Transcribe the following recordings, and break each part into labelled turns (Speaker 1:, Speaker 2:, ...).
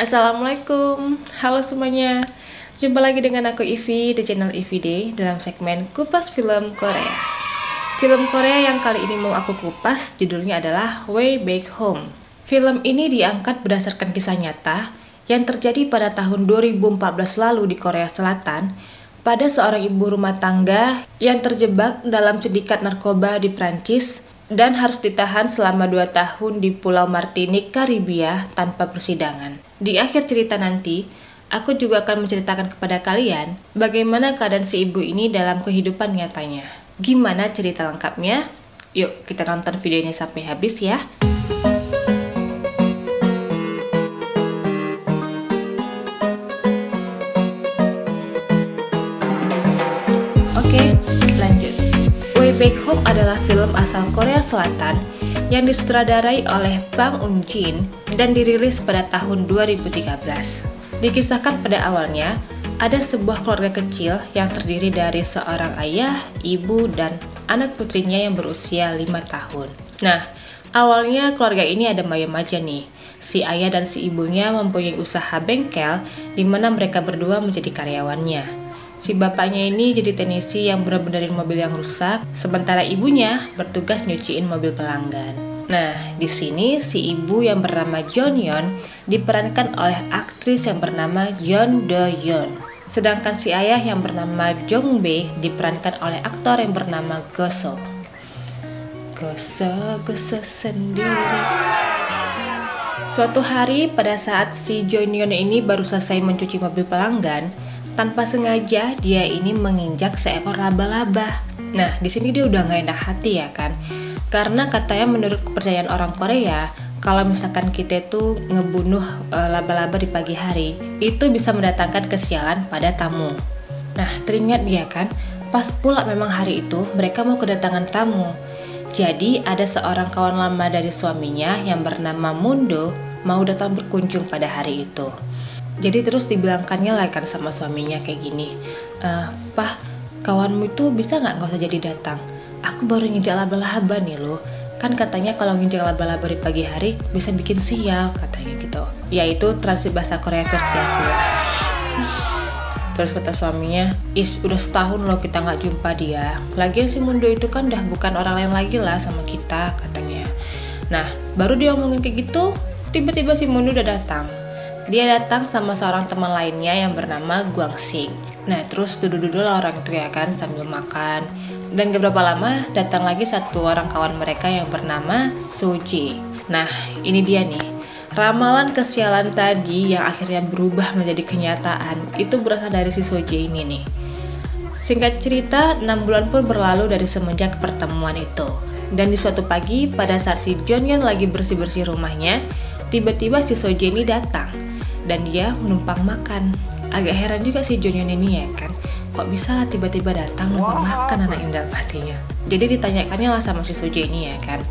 Speaker 1: Assalamualaikum, halo semuanya. Jumpa lagi dengan aku Ivy di channel Ivy Day dalam segmen Kupas Film Korea. Film Korea yang kali ini mau aku kupas judulnya adalah Way Back Home. Film ini diangkat berdasarkan kisah nyata yang terjadi pada tahun 2014 lalu di Korea Selatan pada seorang ibu rumah tangga yang terjebak dalam sindikat narkoba di Prancis dan harus ditahan selama 2 tahun di Pulau Martinique, Karibia tanpa persidangan. Di akhir cerita nanti, aku juga akan menceritakan kepada kalian bagaimana keadaan si ibu ini dalam kehidupan nyatanya. Gimana cerita lengkapnya? Yuk kita nonton video ini sampai habis ya. Oke, lanjut. Way Back Home adalah film asal Korea Selatan yang disutradarai oleh Bang Eun-jin dan dirilis pada tahun 2013. Dikisahkan pada awalnya, ada sebuah keluarga kecil yang terdiri dari seorang ayah, ibu, dan anak putrinya yang berusia 5 tahun. Nah, awalnya keluarga ini ada ayam aja nih. Si ayah dan si ibunya mempunyai usaha bengkel di mana mereka berdua menjadi karyawannya. Si bapaknya ini jadi teknisi yang bener-benerin mobil yang rusak, sementara ibunya bertugas nyuciin mobil pelanggan. Nah, di sini si ibu yang bernama Jeon-yeon diperankan oleh aktris yang bernama Jeon Do-yeon. Sedangkan si ayah yang bernama Jong-bae diperankan oleh aktor yang bernama Go-seo. Go-seo sendiri. Suatu hari pada saat si Jeon-yeon ini baru selesai mencuci mobil pelanggan, tanpa sengaja dia ini menginjak seekor laba-laba. Nah, di sini dia udah nggak enak hati ya kan? Karena katanya menurut kepercayaan orang Korea, kalau misalkan kita tuh ngebunuh laba-laba di pagi hari, itu bisa mendatangkan kesialan pada tamu. Nah, teringat dia kan, pas pula memang hari itu mereka mau kedatangan tamu. Jadi ada seorang kawan lama dari suaminya yang bernama Mundo mau datang berkunjung pada hari itu. Jadi terus dibilangkannya lah kan sama suaminya kayak gini, "Pah, kawanmu itu bisa nggak usah jadi datang? Aku baru nginjak laba-laba nih loh. Kan katanya kalau nginjak laba-laba di pagi hari bisa bikin sial," katanya gitu. Ya itu translate bahasa Korea versi aku ya. Terus kata suaminya, udah setahun loh kita nggak jumpa dia. Lagian si Mundo itu kan udah bukan orang lain lagi lah sama kita," katanya. Nah, baru dia ngomongin kayak gitu, tiba-tiba si Mundo udah datang. Dia datang sama seorang teman lainnya yang bernama Guangsing. Nah, terus duduk-duduk lah orang itu ya kan sambil makan. Dan gak berapa lama datang lagi satu orang kawan mereka yang bernama Soji. Nah, ini dia nih. Ramalan kesialan tadi yang akhirnya berubah menjadi kenyataan itu berasal dari si Soji ini nih. Singkat cerita, 6 bulan pun berlalu dari semenjak pertemuan itu. Dan di suatu pagi pada saat si Jeon-yeon lagi bersih-bersih rumahnya, tiba-tiba si Soji ini datang. Dan dia menumpang makan. Agak heran juga si Jeon-yeon ini ya kan, kok bisa lah tiba-tiba datang numpang makan anak ini dalam hatinya. Jadi ditanyakannya lah sama si Soji ini ya kan,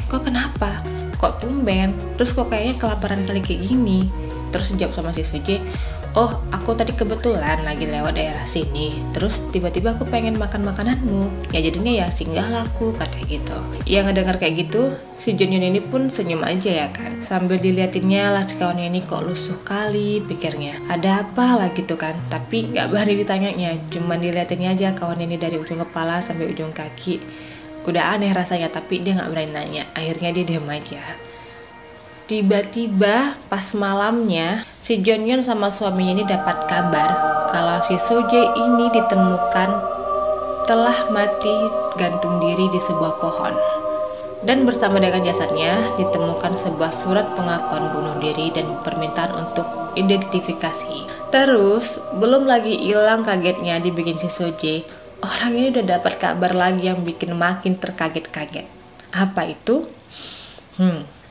Speaker 1: kok kenapa? Kok tumben? Terus kok kayaknya kelaparan kali kayak gini? Terus dijawab sama si Soji, "Oh, aku tadi kebetulan lagi lewat daerah sini. Terus tiba-tiba aku pengen makan makananmu. Ya jadinya ya singgahlah aku," katanya gitu. Yang ngedengar kayak gitu, si Jeon-yeon ini pun senyum aja ya kan. Sambil diliatinnya lah si kawannya ini kok lusuh kali, pikirnya. Ada apa lah gitu kan. Tapi nggak berani ditanyanya, cuman diliatinnya aja kawan ini dari ujung kepala sampai ujung kaki. Udah aneh rasanya, tapi dia nggak berani nanya. Akhirnya dia diam aja. Tiba-tiba pas malamnya si Jeon-yeon sama suaminya ini dapat kabar kalau si Soji ini ditemukan telah mati gantung diri di sebuah pohon. Dan bersama dengan jasadnya ditemukan sebuah surat pengakuan bunuh diri dan permintaan untuk identifikasi. Terus belum lagi hilang kagetnya dibikin si Soji, orang ini udah dapat kabar lagi yang bikin makin terkaget-kaget. Apa itu?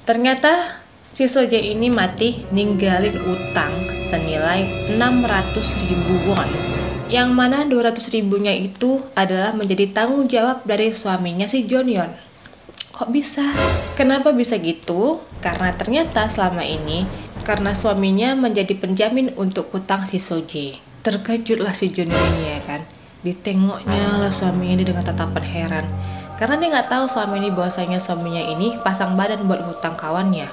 Speaker 1: Ternyata si Soji ini mati ninggalin utang senilai 600.000 won. Yang mana 200.000-nya itu adalah menjadi tanggung jawab dari suaminya si Jeon-yeon. Kok bisa? Kenapa bisa gitu? Karena ternyata selama ini karena suaminya menjadi penjamin untuk hutang si Soji. Terkejutlah si Jeon-yeon ini ya kan. Ditengoknya lah suaminya ini dengan tatapan heran. Karena dia nggak tahu selama ini bahwasanya suaminya ini pasang badan buat hutang kawannya.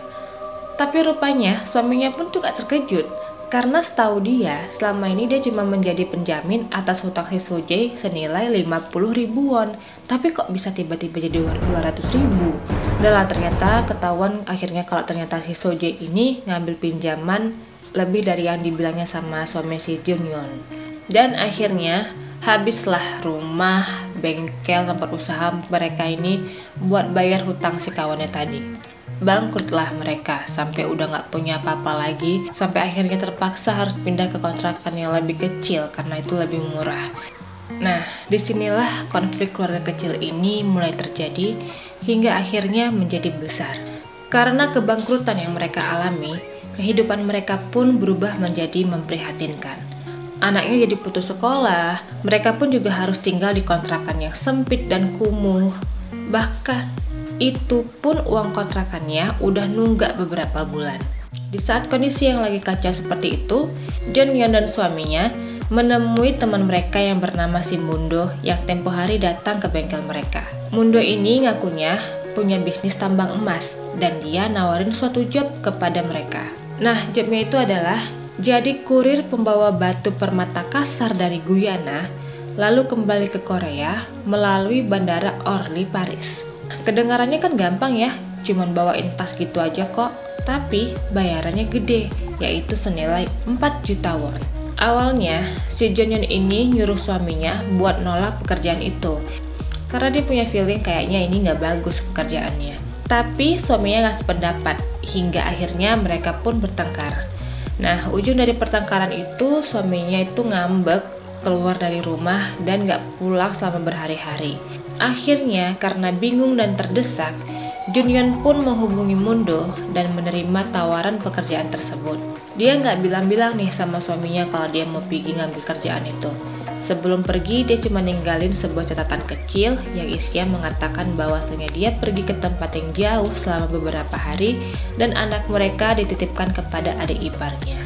Speaker 1: Tapi rupanya suaminya pun juga terkejut, karena setahu dia selama ini dia cuma menjadi penjamin atas hutang si Sojay senilai 50.000 won. Tapi kok bisa tiba-tiba jadi 200.000? Dan ternyata ketahuan akhirnya kalau ternyata si Sojay ini ngambil pinjaman lebih dari yang dibilangnya sama suami si Junyon. Dan akhirnya habislah rumah, bengkel, tempat usaha mereka ini buat bayar hutang si kawannya tadi. Bangkrutlah mereka sampai udah nggak punya apa-apa lagi, sampai akhirnya terpaksa harus pindah ke kontrakan yang lebih kecil karena itu lebih murah. Nah, disinilah konflik keluarga kecil ini mulai terjadi hingga akhirnya menjadi besar. Karena kebangkrutan yang mereka alami, kehidupan mereka pun berubah menjadi memprihatinkan. Anaknya jadi putus sekolah, mereka pun juga harus tinggal di kontrakan yang sempit dan kumuh. Bahkan itu pun uang kontrakannya udah nunggak beberapa bulan. Di saat kondisi yang lagi kacau seperti itu, Junyon dan suaminya menemui teman mereka yang bernama si Mundo yang tempo hari datang ke bengkel mereka. Mundo ini ngakunya punya bisnis tambang emas dan dia nawarin suatu job kepada mereka. Nah, jobnya itu adalah jadi kurir pembawa batu permata kasar dari Guyana, lalu kembali ke Korea melalui bandara Orly, Paris. Kedengarannya kan gampang ya, cuman bawain tas gitu aja kok. Tapi bayarannya gede, yaitu senilai 4 juta won. Awalnya, si Junyon ini nyuruh suaminya buat nolak pekerjaan itu, karena dia punya feeling kayaknya ini nggak bagus pekerjaannya. Tapi suaminya nggak sependapat, hingga akhirnya mereka pun bertengkar. Nah, ujung dari pertengkaran itu, suaminya itu ngambek, keluar dari rumah, dan nggak pulang selama berhari-hari. Akhirnya, karena bingung dan terdesak, Junyon pun menghubungi Mundo dan menerima tawaran pekerjaan tersebut. Dia nggak bilang-bilang nih sama suaminya kalau dia mau pergi ngambil kerjaan itu. Sebelum pergi, dia cuma ninggalin sebuah catatan kecil yang isinya mengatakan bahwasanya dia pergi ke tempat yang jauh selama beberapa hari dan anak mereka dititipkan kepada adik iparnya.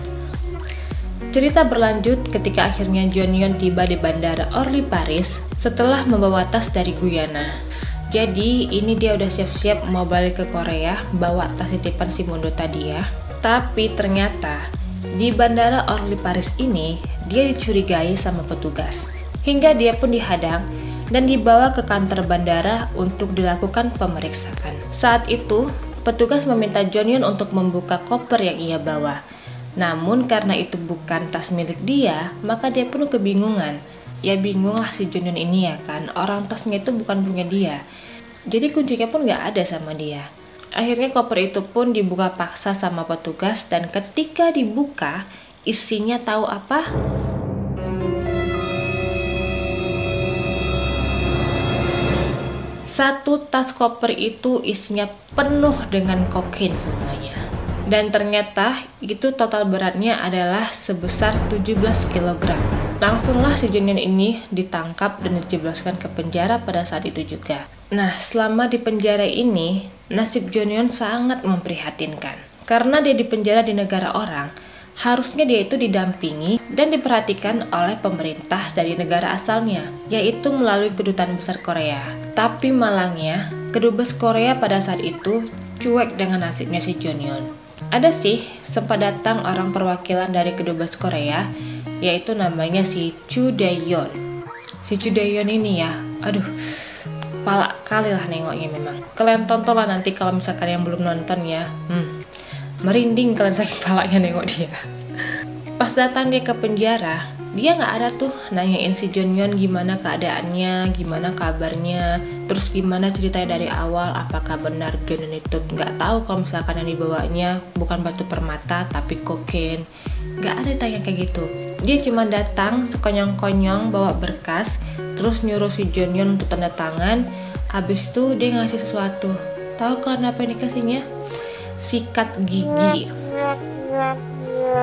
Speaker 1: Cerita berlanjut ketika akhirnya Junyon tiba di bandara Orly, Paris setelah membawa tas dari Guyana. Jadi ini dia udah siap-siap mau balik ke Korea bawa tas titipan si Mundo tadi ya. Tapi ternyata di bandara Orly, Paris ini dia dicurigai sama petugas. Hingga dia pun dihadang dan dibawa ke kantor bandara untuk dilakukan pemeriksaan. Saat itu petugas meminta Junyon untuk membuka koper yang ia bawa. Namun karena itu bukan tas milik dia, maka dia pun kebingungan. Ya bingung lah si Junyon ini ya kan, orang tasnya itu bukan punya dia. Jadi kuncinya pun gak ada sama dia. Akhirnya koper itu pun dibuka paksa sama petugas dan ketika dibuka, isinya tahu apa? Satu tas koper itu isinya penuh dengan kokain semuanya. Dan ternyata itu total beratnya adalah sebesar 17 kg. Langsunglah si Junyon ini ditangkap dan dijebloskan ke penjara pada saat itu juga. Nah, selama di penjara ini, nasib Junyon sangat memprihatinkan. Karena dia dipenjara di negara orang, harusnya dia itu didampingi dan diperhatikan oleh pemerintah dari negara asalnya, yaitu melalui Kedutaan Besar Korea. Tapi malangnya, Kedubes Korea pada saat itu cuek dengan nasibnya si Junyon. Ada sih, sempat datang orang perwakilan dari Kedubes Korea, yaitu namanya si Chu Dae-yeon. Si Chu Dae-yeon ini ya, aduh, pala kali lah nengoknya memang. Kalian tonton lah nanti kalau misalkan yang belum nonton ya. Merinding kalian saking palanya nengok dia. Pas datang dia ke penjara, dia nggak ada tuh nanyain si Junyon gimana keadaannya, gimana kabarnya, terus gimana ceritanya dari awal, apakah benar Junyon itu nggak tahu kalau misalkan yang dibawanya bukan batu permata tapi kokain. Nggak ada tanya kayak gitu. Dia cuma datang sekonyong-konyong bawa berkas, terus nyuruh si Junyon untuk tanda tangan. Habis itu dia ngasih sesuatu. Tahu kalian apa yang dikasihnya? Sikat gigi.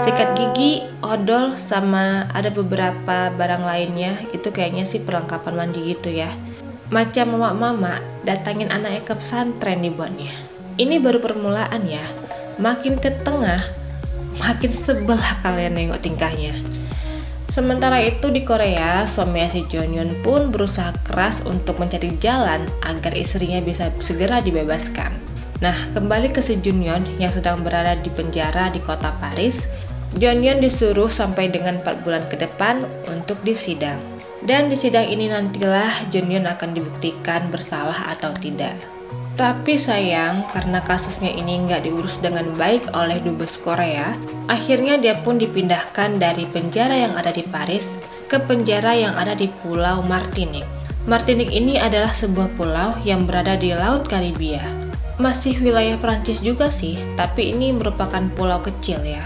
Speaker 1: Sikat gigi, odol, sama ada beberapa barang lainnya. Itu kayaknya sih perlengkapan mandi gitu ya. Macam mama-mama datangin anaknya ke pesantren dibuatnya. Ini baru permulaan ya. Makin ke tengah, makin sebel kalian nengok tingkahnya. Sementara itu di Korea, suami si Junyon pun berusaha keras untuk mencari jalan agar istrinya bisa segera dibebaskan. Nah, kembali ke si Junyon yang sedang berada di penjara di kota Paris. Junyon disuruh sampai dengan 4 bulan ke depan untuk disidang. Dan di sidang ini nantilah Junyon akan dibuktikan bersalah atau tidak. Tapi sayang, karena kasusnya ini nggak diurus dengan baik oleh Dubes Korea, akhirnya dia pun dipindahkan dari penjara yang ada di Paris ke penjara yang ada di Pulau Martinique. Martinique ini adalah sebuah pulau yang berada di Laut Karibia. Masih wilayah Prancis juga sih, tapi ini merupakan pulau kecil ya.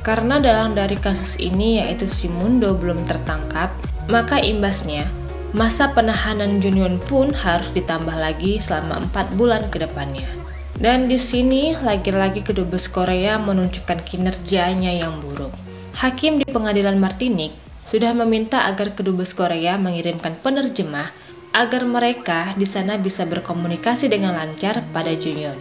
Speaker 1: Karena dalang dari kasus ini yaitu si Mundo belum tertangkap, maka imbasnya masa penahanan Junyon pun harus ditambah lagi selama 4 bulan ke depannya. Dan di sini lagi-lagi Kedubes Korea menunjukkan kinerjanya yang buruk. Hakim di pengadilan Martinique sudah meminta agar Kedubes Korea mengirimkan penerjemah agar mereka di sana bisa berkomunikasi dengan lancar pada Junyon.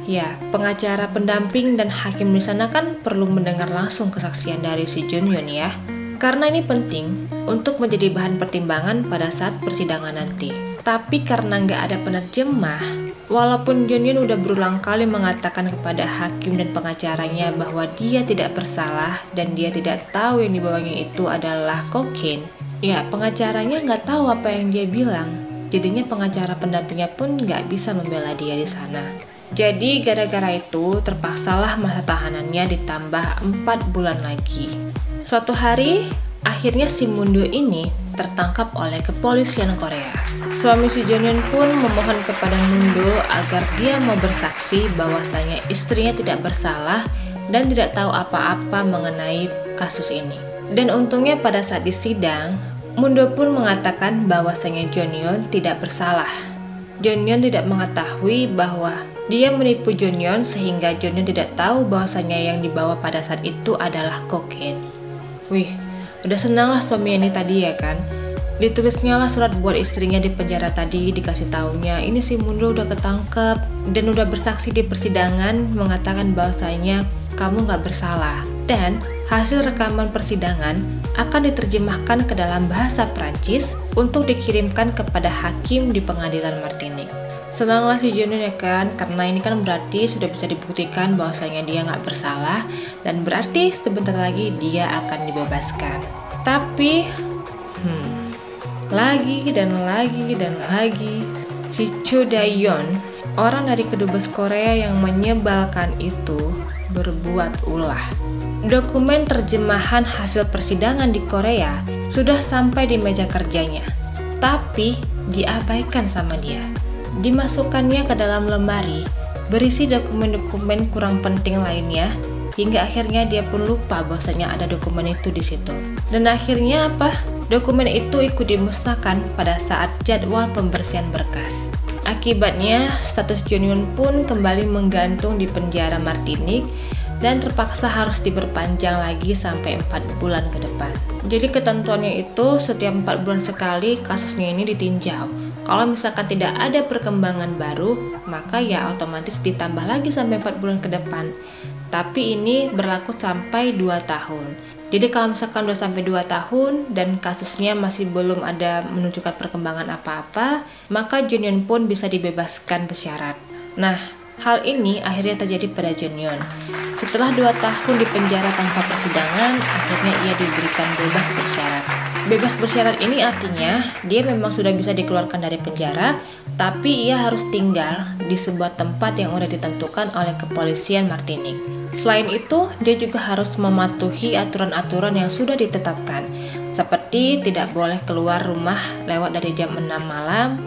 Speaker 1: Ya, pengacara pendamping dan hakim di sana kan perlu mendengar langsung kesaksian dari si Junyon ya. Karena ini penting untuk menjadi bahan pertimbangan pada saat persidangan nanti. Tapi karena nggak ada penerjemah, walaupun Junyon udah berulang kali mengatakan kepada hakim dan pengacaranya bahwa dia tidak bersalah dan dia tidak tahu yang dibawanya itu adalah kokain, ya pengacaranya nggak tahu apa yang dia bilang. Jadinya pengacara pendampingnya pun nggak bisa membela dia di sana. Jadi gara-gara itu terpaksalah masa tahanannya ditambah 4 bulan lagi. Suatu hari, akhirnya si Mundo ini tertangkap oleh kepolisian Korea. Suami si Junyon pun memohon kepada Mundo agar dia mau bersaksi bahwasanya istrinya tidak bersalah dan tidak tahu apa-apa mengenai kasus ini. Dan untungnya pada saat disidang, Mundo pun mengatakan bahwasanya Junyon tidak bersalah. Junyon tidak mengetahui bahwa dia menipu Junyon sehingga Junyon tidak tahu bahwasanya yang dibawa pada saat itu adalah kokain. Wih, udah senang lah suami ini tadi ya kan. Ditulisnya lah surat buat istrinya di penjara tadi, dikasih taunya ini si Mundo udah ketangkep dan udah bersaksi di persidangan mengatakan bahwasanya kamu gak bersalah. Dan hasil rekaman persidangan akan diterjemahkan ke dalam bahasa Prancis untuk dikirimkan kepada hakim di pengadilan Martinique. Senanglah si Junyon ya kan, karena ini kan berarti sudah bisa dibuktikan bahwasanya dia nggak bersalah dan berarti sebentar lagi dia akan dibebaskan. Tapi, lagi dan lagi si Cho Dae-yeon, orang dari Kedubes Korea yang menyebalkan itu berbuat ulah. Dokumen terjemahan hasil persidangan di Korea sudah sampai di meja kerjanya, tapi diabaikan sama dia. Dimasukkannya ke dalam lemari, berisi dokumen-dokumen kurang penting lainnya, hingga akhirnya dia pun lupa bahwasanya ada dokumen itu di situ. Dan akhirnya apa? Dokumen itu ikut dimusnahkan pada saat jadwal pembersihan berkas. Akibatnya, status Junyon pun kembali menggantung di penjara Martinique dan terpaksa harus diperpanjang lagi sampai 4 bulan ke depan. Jadi ketentuannya itu setiap 4 bulan sekali kasusnya ini ditinjau. Kalau misalkan tidak ada perkembangan baru, maka ya otomatis ditambah lagi sampai 4 bulan ke depan. Tapi ini berlaku sampai 2 tahun. Jadi kalau misalkan udah sampai 2 tahun dan kasusnya masih belum ada menunjukkan perkembangan apa-apa, maka Junyon pun bisa dibebaskan bersyarat. Nah, hal ini akhirnya terjadi pada Junyon. Setelah 2 tahun di penjara tanpa persidangan, akhirnya ia diberikan bebas bersyarat. Bebas bersyarat ini artinya dia memang sudah bisa dikeluarkan dari penjara, tapi ia harus tinggal di sebuah tempat yang sudah ditentukan oleh kepolisian Martinique. Selain itu, dia juga harus mematuhi aturan-aturan yang sudah ditetapkan, seperti tidak boleh keluar rumah lewat dari jam 6 malam,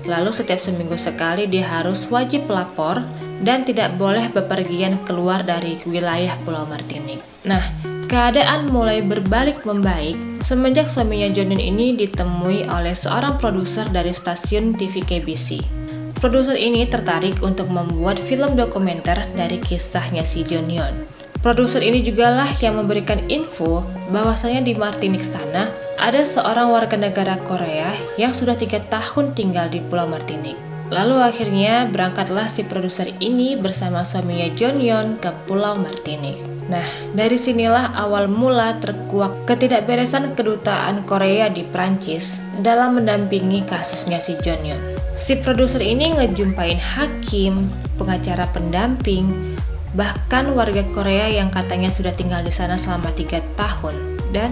Speaker 1: lalu setiap seminggu sekali dia harus wajib lapor, dan tidak boleh bepergian keluar dari wilayah Pulau Martinique. Nah, keadaan mulai berbalik membaik semenjak suaminya Junyon ini ditemui oleh seorang produser dari stasiun TV KBC. Produser ini tertarik untuk membuat film dokumenter dari kisahnya si Junyon. Produser ini jugalah yang memberikan info bahwasanya di Martinique sana ada seorang warga negara Korea yang sudah 3 tahun tinggal di Pulau Martinique. Lalu akhirnya berangkatlah si produser ini bersama suaminya Junyon ke Pulau Martinique. Nah, dari sinilah awal mula terkuak ketidakberesan kedutaan Korea di Prancis dalam mendampingi kasusnya si Junyon. Si produser ini ngejumpain hakim, pengacara pendamping, bahkan warga Korea yang katanya sudah tinggal di sana selama 3 tahun. Dan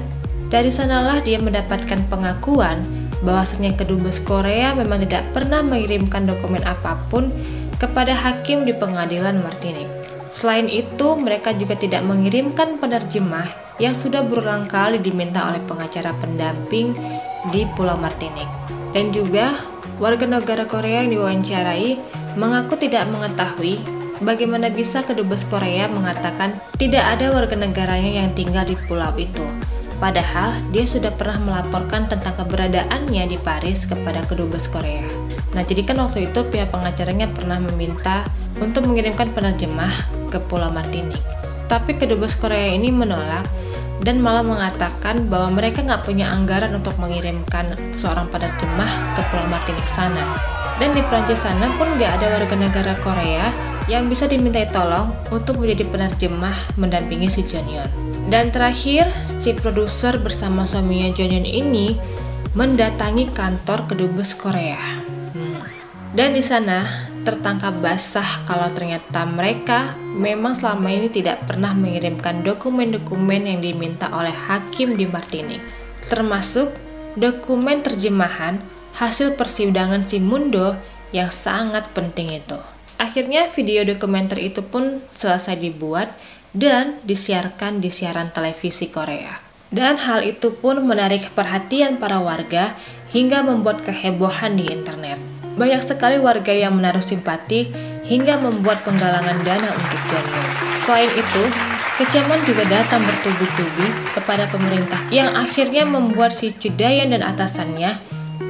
Speaker 1: dari sanalah dia mendapatkan pengakuan bahwasanya kedubes Korea memang tidak pernah mengirimkan dokumen apapun kepada hakim di pengadilan Martinique. Selain itu, mereka juga tidak mengirimkan penerjemah yang sudah berulang kali diminta oleh pengacara pendamping di Pulau Martinique. Dan juga, warga negara Korea yang diwawancarai mengaku tidak mengetahui bagaimana bisa kedubes Korea mengatakan tidak ada warga negaranya yang tinggal di pulau itu. Padahal dia sudah pernah melaporkan tentang keberadaannya di Paris kepada kedubes Korea. Nah, jadi kan waktu itu pihak pengacaranya pernah meminta untuk mengirimkan penerjemah ke Pulau Martinique. Tapi kedubes Korea ini menolak dan malah mengatakan bahwa mereka nggak punya anggaran untuk mengirimkan seorang penerjemah ke Pulau Martinique sana. Dan di Prancis sana pun nggak ada warga negara Korea yang bisa dimintai tolong untuk menjadi penerjemah mendampingi si Jeonyeon. Dan terakhir, si produser bersama suaminya Jeonyeon ini mendatangi kantor kedubes Korea. Dan di sana tertangkap basah kalau ternyata mereka memang selama ini tidak pernah mengirimkan dokumen-dokumen yang diminta oleh hakim di Martinique, termasuk dokumen terjemahan hasil persidangan si Mundo yang sangat penting itu. Akhirnya video dokumenter itu pun selesai dibuat dan disiarkan di siaran televisi Korea. Dan hal itu pun menarik perhatian para warga hingga membuat kehebohan di internet. Banyak sekali warga yang menaruh simpati hingga membuat penggalangan dana untuk Jeonyeon. Selain itu, kecaman juga datang bertubi-tubi kepada pemerintah yang akhirnya membuat si Chudayan dan atasannya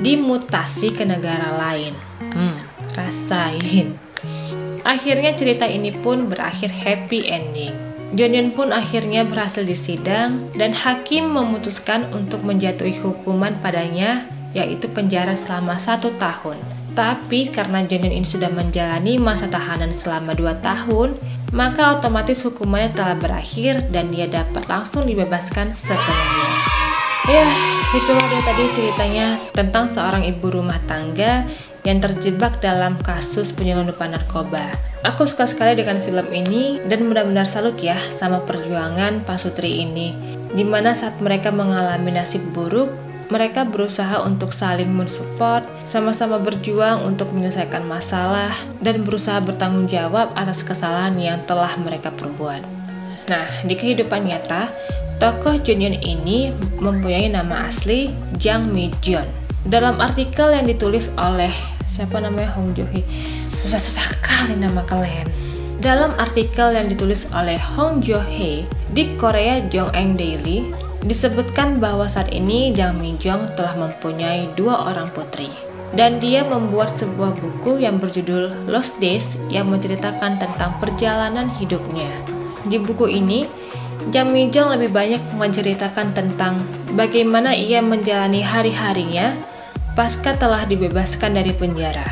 Speaker 1: dimutasi ke negara lain. Rasain. Akhirnya cerita ini pun berakhir happy ending. Jeonyeon pun akhirnya berhasil disidang dan hakim memutuskan untuk menjatuhi hukuman padanya, yaitu penjara selama 1 tahun. Tapi karena Jeonyeon ini sudah menjalani masa tahanan selama 2 tahun, maka otomatis hukumannya telah berakhir dan dia dapat langsung dibebaskan sepenuhnya. Ya, itulah dia tadi ceritanya tentang seorang ibu rumah tangga yang terjebak dalam kasus penyelundupan narkoba. Aku suka sekali dengan film ini dan benar-benar salut ya sama perjuangan pasutri ini, dimana saat mereka mengalami nasib buruk, mereka berusaha untuk saling mensupport, sama-sama berjuang untuk menyelesaikan masalah, dan berusaha bertanggung jawab atas kesalahan yang telah mereka perbuat. Nah, di kehidupan nyata, tokoh Jeonyeon ini mempunyai nama asli Jang Mi-jeon. Dalam artikel yang ditulis oleh Hong Jo-hee, susah-susah kali nama kalian. Dalam artikel yang ditulis oleh Hong Jo-hee di Korea Jongeng Daily, disebutkan bahwa saat ini Jang Mi-jeon telah mempunyai 2 orang putri. Dan dia membuat sebuah buku yang berjudul Lost Days yang menceritakan tentang perjalanan hidupnya. Di buku ini, Jang Mi-jeon lebih banyak menceritakan tentang bagaimana ia menjalani hari-harinya pasca telah dibebaskan dari penjara.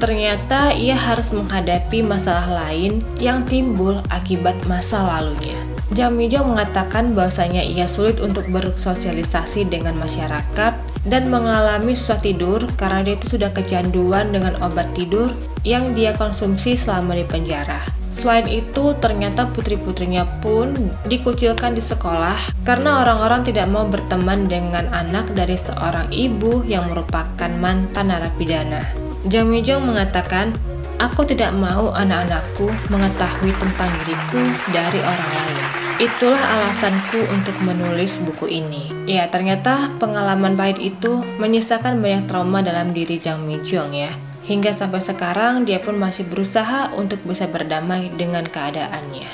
Speaker 1: Ternyata ia harus menghadapi masalah lain yang timbul akibat masa lalunya. Jang Mi-jeon mengatakan bahwasanya ia sulit untuk bersosialisasi dengan masyarakat dan mengalami susah tidur karena dia itu sudah kecanduan dengan obat tidur yang dia konsumsi selama di penjara. Selain itu, ternyata putri-putrinya pun dikucilkan di sekolah karena orang-orang tidak mau berteman dengan anak dari seorang ibu yang merupakan mantan narapidana. Jang Mi-jeon mengatakan, "Aku tidak mau anak-anakku mengetahui tentang diriku dari orang lain. Itulah alasanku untuk menulis buku ini." Ya, ternyata pengalaman pahit itu menyisakan banyak trauma dalam diri Jang Mi-jeon ya. Hingga sampai sekarang dia pun masih berusaha untuk bisa berdamai dengan keadaannya.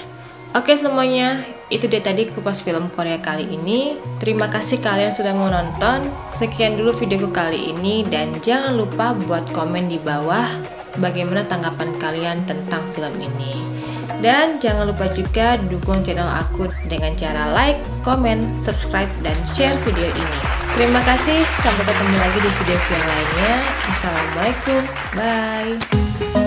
Speaker 1: Oke semuanya, itu dia tadi kupas film Korea kali ini. Terima kasih kalian sudah mau nonton. Sekian dulu videoku kali ini dan jangan lupa buat komen di bawah bagaimana tanggapan kalian tentang film ini. Dan jangan lupa juga dukung channel aku dengan cara like, komen, subscribe, dan share video ini. Terima kasih, sampai ketemu lagi di video yang lainnya. Assalamualaikum, bye.